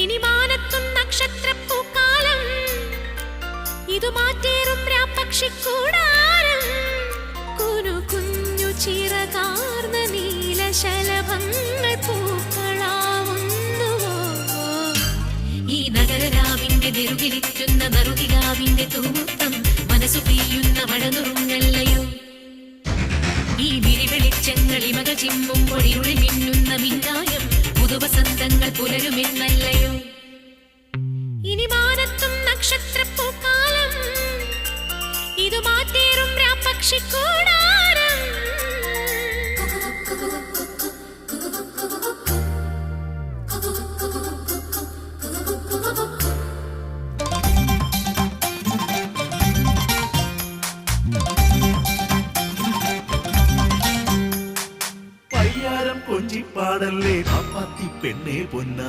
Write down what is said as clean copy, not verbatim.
ഇനി മാനത്തും നക്ഷത്രപ്പൂക്കാലം, ഇതു മാറ്റേറും രാപ്പക്ഷിക്കൂടാരം. കുനു കുഞ്ഞു ചിറകാർന്ന നീലശലഭങ്ങൾ പൂക്കളാവുന്നുവോ. ഈ നഗരരാവിന്റെ നെറുകിലിറ്റുന്ന നറുകിരാവിന്റെ തൂത്തം, മനസ്സു പെയ്യുന്ന മഴനുറുങ്ങല്ലയോ. ഈ വിരിവെളിച്ചങ്ങളിമക ചിമ്മുമ്പോൾ ഇരുളി മിന്നുന്ന മിന്നായം, പുതുവസന്തങ്ങൾ പുലരുമെന്നല്ലയോ. ഇനി മാനത്തും നക്ഷത്രപ്പൂക്കാലം, ഇതു മാറ്റേറും രാപ്പക്ഷിക്കൂടാരം. പയ്യാരം കൊഞ്ചിപ്പാടല്ലേ പാപ്പാത്തി പെണ്ണേ പൊന്ന.